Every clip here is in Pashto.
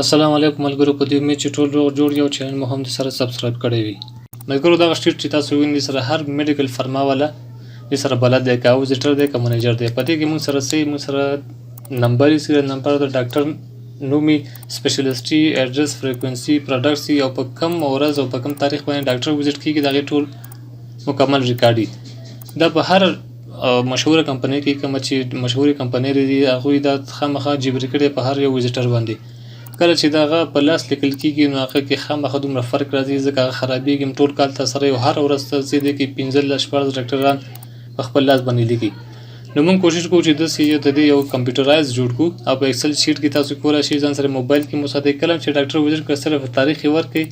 السلام علیکم ملګرو، په دې امید چې ټول روغ جوړ یو. چینل مو هم سره سبسکرایب کړی وي. ملګرو دغه شیټ چې تاسو وینئ سره هر میډیکل فرما والا دې سره بلد دی، که وزیټر دی که منیجر دی. په دې کې موږ سره نمبر یې سره نمبر د ډاکټر نومي، سپیشلیسټي، ایډرس، فریکوینسي، پروډکټس او په کم ورځ او په کم تاریخ باندې ډاکټر وزیټ کیږي، دغه ټول مکمل ریکارډ دی. دا په هر مشهوره کمپنۍ کې کوم چې مشهوري کمپنۍ لري هغوی دا خامخا جبري کړي په هر یو وزیټر باندې. کله چې دغه په لاس لیکل کېږي نو هغه کې خامخا دومره فرق راځي، ځکه هغه خرابېږي. ټول کال ته سره یو هر ورځ ته چې دی کې 15-14 ډاکټران په خپل لاس باندې لیکي. نو موږ کوشش کوو چې داسې د دې یو کمپیوټرایز جوړ کړو او په ایکسل شیټ کې تاسو کولی شئ ځان سره موبایل کې مساعده کله چې ډاکټر وزیټ کړه صرف تاریخ یې ورکړئ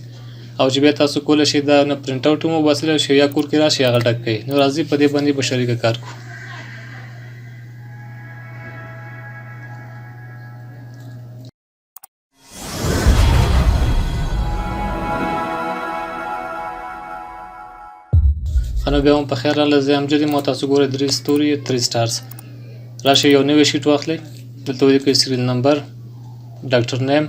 او چې بیا تاسو کولی شئ دا نه پرنټ آوټ هم وباسئ شئ یا کور کې راشئ هغه ډک کړئ. نو راځئ په دې باندې به شریکه کار کوو. نو بیا هم په خیر راغله. زه امجد یم او تاسو ګورئ 3 ستوري 3 سټارز. راشئ یو نوی شیټ واخلئ، دلته ولیکئ سیریل نمبر، ډاکټر نیم،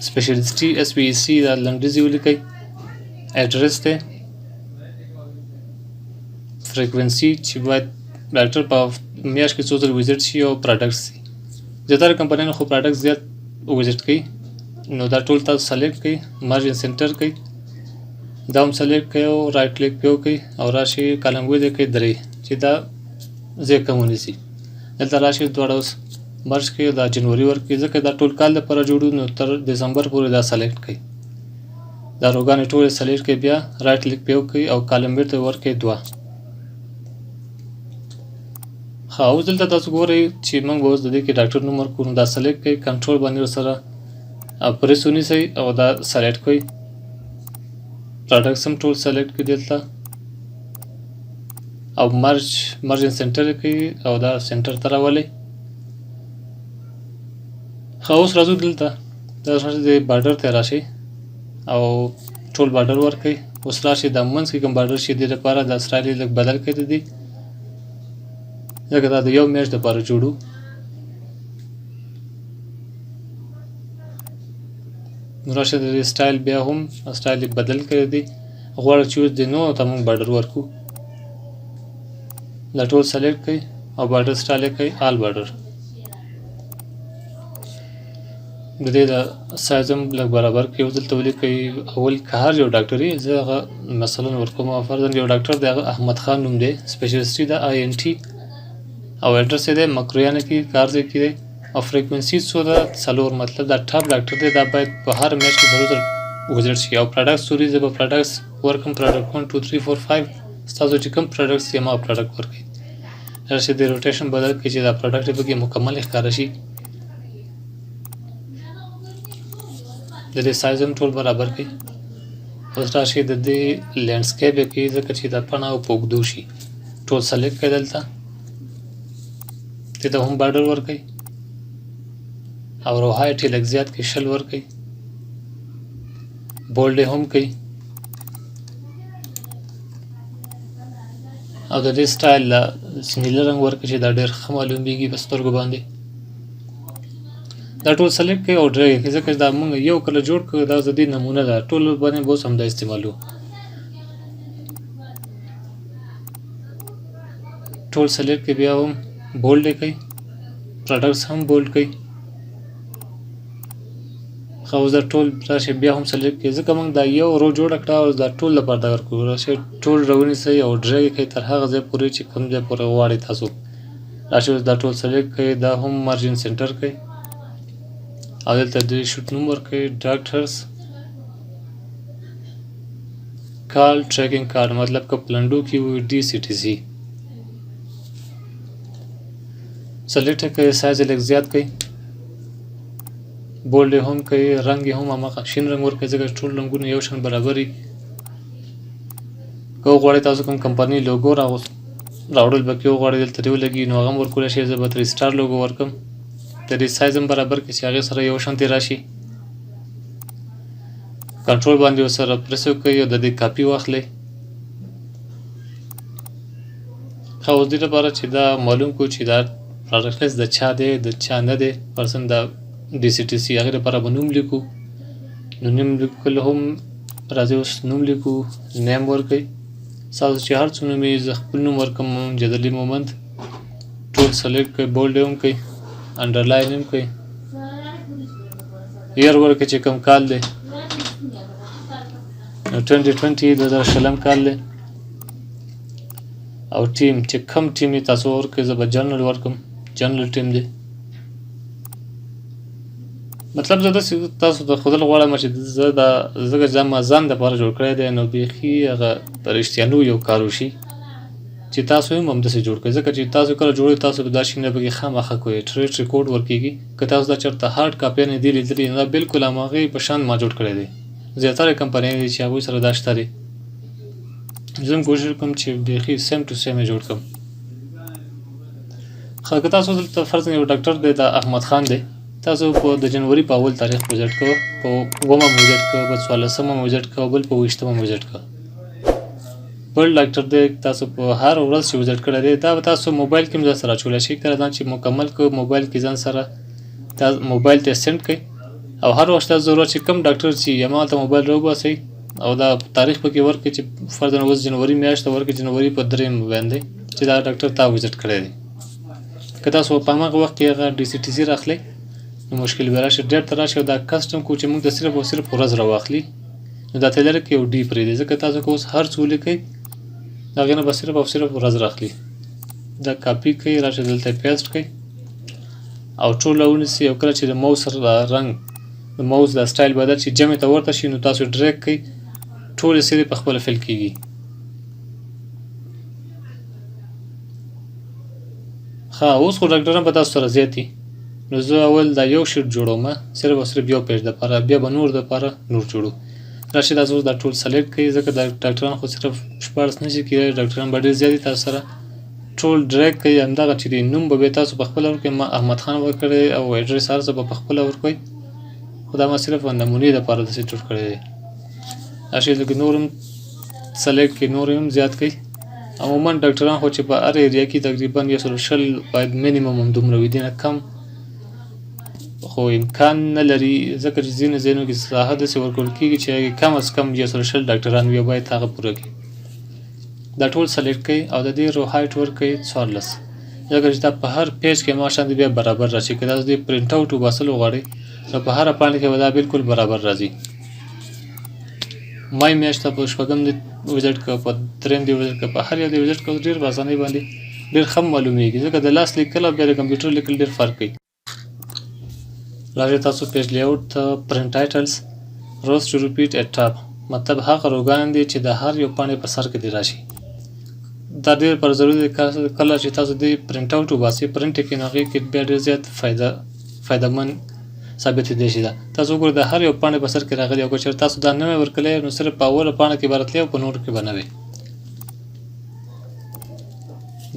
سپیشلیسټي SPEC دا لنډیز ولیکئ، ایډرس دی، فریکوینسي چې باید ډاکټر په میاشت کې څو ځل وزیټ شي او پروډکټس دي. زیاتره کمپنیانو خو پروډکټس زیات وزیټ کوي، نو دا ټول تاسو سلیکټ کړئ، مارجن سنټر کړئ، دا هم سلیکټ کړئ او رایټ کلیک پې وکړئ او راشئ کالم ویدې کړئ 3 چې دا ځای کم ونیسي. دلته راشئ دواړه اوس مرج کړئ، دا جنوري ورکړئ ځکه دا ټول کال لپاره جوړو، نو تر دسمبر پورې دا سلیکټ کړئ. دا روګانې ټولې سلیکټ کړئ، بیا رایټ کلیک پې وکړئ او کالم بیرته ورکړئ 2. ښه، اوس دلته تاسو ګورئ چې موږ به اوس د دې کې ډاکټر نوم ورکړو. نو دا سلیکټ کړئ، کنټرول باندې ورسره پریس ونیسئ او دا سلیکټ کړئ. پروډکټس هم ټول سلیکټ کړئ دلته او مرجن سنټر کړئ او دا سنټر ته راولئ. ښه، اوس راځو دلته دا د بارډر ته راشئ او ټول بارډر ورکړئ. اوس راشئ دا منځ کې کوم بارډر شي دې لپاره دا اسرائیل لږ بدل کړئ دي، ځکه دا د یو میاشت لپاره جوړو. نو راشئ د دې سټایل بیا هم سټایل یې بدل کړی دی، غواړئ چې اوس د نو ته موږ بارډر ورکړو. دا ټول سلیکټ کړئ او بارډر سټایل یې کړئ آل بارډر. د دې د سایز هم لږ برابر کړئ. اوس دلته ولیکئ اول که هر یو ډاکټر یې زه هغه مثلا ورکوم، فرضاً یو ډاکټر دی هغه احمد خان نوم دی، سپیشلیسټي ده INT او ایډرس یې دی مکرویانه کې کارځای کې دی او فریکوینسي څو ده 4. مطلب دا ټاپ ډاکټر دی، دا باید په هر میاشت کې ضرور وزیټ شي. او پروډکټس سوري زه به پروډکټس ورکم، پروډکټ 1 2 3 4 5 ستاسو چې کوم پروډکټس یې ما پروډکټ ورکړئ. راشئ د روټیشن بدل کړئ چې دا پروډکټ یې پکې مکمل ښکاره شي. د دې سایز هم ټول برابر کړئ. اوس راشئ د دې لینډسکیپ یې کړئ ځکه چې دا پڼه او په اوږدو شي. ټول سلیکټ کړئ دلته، دې ته هم بارډر ورکړئ او روهایټ یې لږ زیات کړئ 20 ورکړئ، بولډ یې هم کړئ او د دې سټایل نیله رنګ ورکړئ چې دا ډېر ښه معلومیږي په سترګو باندې. دا ټول سلیکټ کړئ او ډرېګ کړئ ځکه دا موږ یو کله جوړ کړو، دا د دې نمونه ده، ټول باندې به اوس همدا استعمالو. ټول سلیکټ کړئ، بیا هم بولډ یې کړئ، پروډکټس هم بولډ کړئ. ښه، اوس دا ټول راشئ بیا هم سلیکټ کړئ ځکه موږ دا یو رو جوړه کړه او دا ټول لپاره دا ورکړو. راشئ ټول راونیسئ او ډرېګ کړئ تر هغه ځای پورې چې کوم ځای پورې غواړئ تاسو. راشئ اوس دا ټول سلیکټ کړئ، دا هم مارجن سنټر کړئ او دلته د شوټ نوم ورکړئ ډاکټرز کال ټریکینګ کارډ، مطلب که پلنډو کې وي DCTC. سلیکټ کړئ، سایز یې لږ زیات کړئ، بولډ یې هم کړئ، رنګ یې هم هماغه شین رنګ ورکړئ ځکه ټول رنګونه یو شان برابر وي. که وغواړئ تاسو کوم کمپنۍ لوګو راوړل به کې وغواړئ دلته دې ولګي نو هغه هم ورکولی شئ. زه به 3 سټار لوګو ورکړم، د دې سایز هم برابر کړئ چې هغې سره یو شانتې راشي. کنټرول باندې ورسره پریس وکړئ او د دې کاپي واخلئ. ښه، اوس دې لپاره چې دا معلوم کړو چې دا پروډکټس د چا دی د چا نه دی، پرسن دا ډي سي ټي سي هغې لپاره به نوم لیکو. نو نوم لیکل هم راځي. اوس نوم لیکو، نیم ورکوئ. ستاسو چې هر څه نوم وي زه خپل نوم ورکوم جدلي مومند. ټول سلیکټ کړئ، بولډ یې هم کړئ، انډرلاین هم کړئ. ایئر ورکړئ چې کوم کال دی، نو 2020 2020 کال دی. او ټیم چې کوم ټیم یې تاسو ورکړئ، زه به جنرال ورکړم، جنرال ټیم دی. مطلب زه داسې تاسو ته ښودل غواړم چې زه دا ځکه چې دا ما ځان دپاره جوړ کړی دی، نو بیخي هغه په رښتیانو یو کار وشي چې تاسو هم همداسې جوړ کړئ. ځکه چې تاسو کله جوړوئ تاسو به دا شیونه پکې خامخا کوئ. ټریټ ریکورډ ورکېږي. که تاسو دا چېرته هارډ کاپیانې دي لیدلي، نو دا بلکل هماغې په شان ما جوړ کړی دی. زیاتره کمپنۍ دي چې هغوی سره دا شته دی. زه هم کوشش کوم چې بیخي سیم ټو سیم یې جوړ کړم. ښه، که تاسو دلته فرض یو ډاکټر دی، دا احمد خان دی، تاسو په د جنوري په اول تاریخ وزټ کوه، په 9 وزټ کوه، په 14 وزټ کوه، بل په 20 وزټ کوه. بل ډاکټر دی تاسو په هر ورځ چې وزټ کړی دی، دا به تاسو موبایل کې هم ځان سره اچولی شئ. کله ځان چې مکمل کړو موبایل کې ځان سره موبایل ته سینډ کړئ، او هر وخت تاسو ضرورت چې کوم ډاکټر چې همالته موبایل راوباسئ او دا تاریخ پکې ورکړئ چې فرضاً اوس جنوري میاشت ورکړئ، جنوري په 3 باندې چې دا ډاکټر تا وزټ کړی دی. که تاسو په هماغه وخت کې هغه ډي سي ټي سي راخلئ، نو مشکل به راشي. ډېر ته راشي او دا کسټم کو چې موږ ته صرف او صرف ورځ راواخلي، نو دا تلر کې یو ډي پرېږدي. ځکه تاسو که اوس هر څه ولیکئ، د هغې نه به صرف او صرف ورځ راخلي. دا کاپي کړئ، راشئ دلته پیسټ کړئ او ټول راونیسئ. او کله چې د موس رنګ د موس دا سټایل بدل شي، جمع ته ورته شي، نو تاسو ډریګ کړئ، ټولې سیرې په خپله فل کېږي. ښه، اوس خو ډاکټران به تاسو سره زیات دي، نو زه اول دا یو شیټ جوړوم، صرف او صرف یو پیج دپاره، بیا به نور دپاره نور جوړو. راشئ تاسو دا ټول سلیکټ کړئ، ځکه دا ډاکټران خو صرف 14 نشي کېدای، ډاکټران به ډېر زیات دي. تاسو سره ټول ډریګ کړئ، همدغه چې دی نوم به بیا تاسو په خپله ورکړئ. ما احمد خان ورکړی او ایډرس هر څه به په خپله ورکوئ، خو دا ما صرف نمونې دپاره داسې جوړ کړی دی. راشئ لږ نور هم سلیکټ کړئ، نور هم زیات کړئ. عموما ډاکټران خو چې په هر ایریا کې تقریبا 120 باید منیمم هم دومره وي، دې نه کم خو امکان نه لري. ځکه چې ځینو ځایونو کې ساحه داسې ورکول کېږي چې هغې کم از کم 120 ډاکټران وي او باید هغه پوره کړي. دا ټول سلیکټ کړئ او د دې رو هایټ ورکړئ 14، ځکه چې دا په هر پیج کې ما شان بیا برابر راشي. که تاسو دې پرنټ اوټ وباسل وغواړئ، نو په هره پاڼه کې به دا بلکل برابر راځي. مای میاشت ته په 6 دې وزټ کړه، په 3 دې وزټ کړه، په هر یو دې وزټ کړه، ډېر په اسانۍ باندې ډېر ښه معلومېږي. ځکه د لاس لیکل او بیا د کمپیوټر لیکل ډېر فرق کوي. راشئ تاسو پیج لیاوټ ته پرنټ ټایټلز روز ټو ریپیټ ایټ ټاپ، مطلب هغه روګان دي چې د هر یو پاڼې په سر کې دې راشي. دا ډېر پر ضروري دی. کله چې تاسو دې پرنټ اوټ وباسئ، پرنټ یې کړئ، نو هغې کې بیا ډېر زیات فایدهمند ثابتېدی شي. دا تاسو وګورئ، د هر یو پاڼې په سر کې راغلي، او که چېرې تاسو دا نه وی ورکړی، نو صرف په اوله پاڼه کې به راتلی او په نورو کې به نه وی.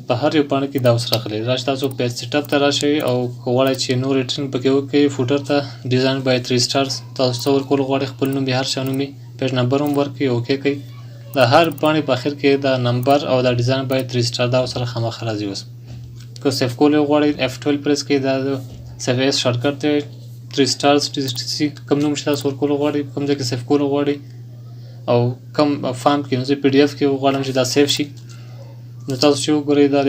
په هر یو پاڼه کې دا اوس راغلی. راشئ تاسو پیج سیټ اپ ته راشئ، او که غواړئ چې نور ایډیټینګ پکې وکړئ، فوټر ته ډیزاین بای 3 سټارز تاسو څه ورکول غواړئ، خپل نوم یې هر چا نوم یې، پیج نمبر هم ورکړئ، اوکې کړئ. د هر پاڼې په اخر کې دا نمبر او دا ډیزاین بای 3 سټار دا سره خامخا راځي. اوس که سیف کول یې غواړئ، F12 پریس کړئ، دا د سیف ایس شارټکټ دی. 3 سټارز کوم نوم چې تاسو ورکول غواړئ، کوم ځای کې سیف کول غواړئ، او کوم فارم کې، نو زه PDF کې غواړم چې دا سیف شي. نو تاسو چې وګورئ، دا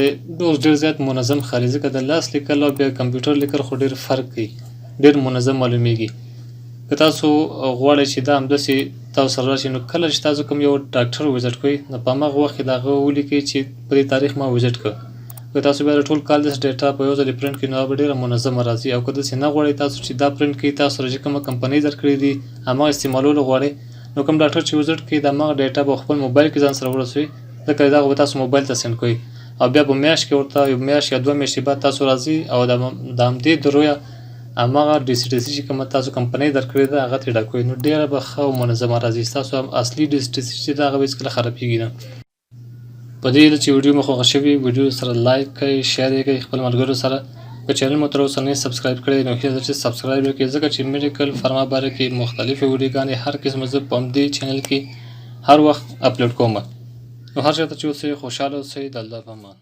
اوس ډېر زیات منظم ښکاري، ځکه د لاس لیکل او بیا کمپیوټر لیکل خو ډېر فرق کوي، ډېر منظم معلومیږي. که تاسو غواړئ چې دا همداسې تاسو سره راشي، نو کله چې تاسو کوم یو ډاکټر وزټ کوئ، نو په هماغه وخت کې د هغه ولیکئ چې په دې تاریخ ما وزټ کړ. که تاسو بیا د ټول کال داسې ډیټا په یو ځل پرنټ کړئ، نو هغه به ډېره منظمه راځي. او که داسې نه غواړئ تاسو چې دا پرنټ کړئ، تاسو سره چې کومه کمپنۍ درکړې دي هماغه استعمالولو غواړئ، نو کوم ډاکټر چې وزټ کړئ، د هماغه ډیټا به خپل موبایل کې ځان سره ورسوئ، ځکه دغه به تاسو موبایل ته سینډ کوئ، او بیا په میاشت کې ورته یو میاشت یا 2 میاشتې بعد تاسو راځئ، او د همدې درویه هماغه ډي سي ټي سي چې کومه تاسو کمپنۍ درکړې ده هغه ترې ډکوئ، نو ډېره به ښه او منظمه راځي. ستاسو هم اصلي ډي سي ټي سي چې ده هغه به هېڅکله خرابېږي نه. په دې هیله چې ویډیو مو خوښه شوې، ویډیو سره لایک کړئ، شیر یې کړئ خپل ملګرو سره. که چینل مو تر اوسه نه سبسکرایب کړی، نو ښه ده چې سبسکرایب یې کړئ، ځکه چې میډیکل فارما باره کې مختلفې ویډیوګانې هر قسمه زه په همدې چینل کې هر وخت اپلوډ کوم. نو هر چېرته چې اوسئ خوشحاله اوسئ، د الله په امان.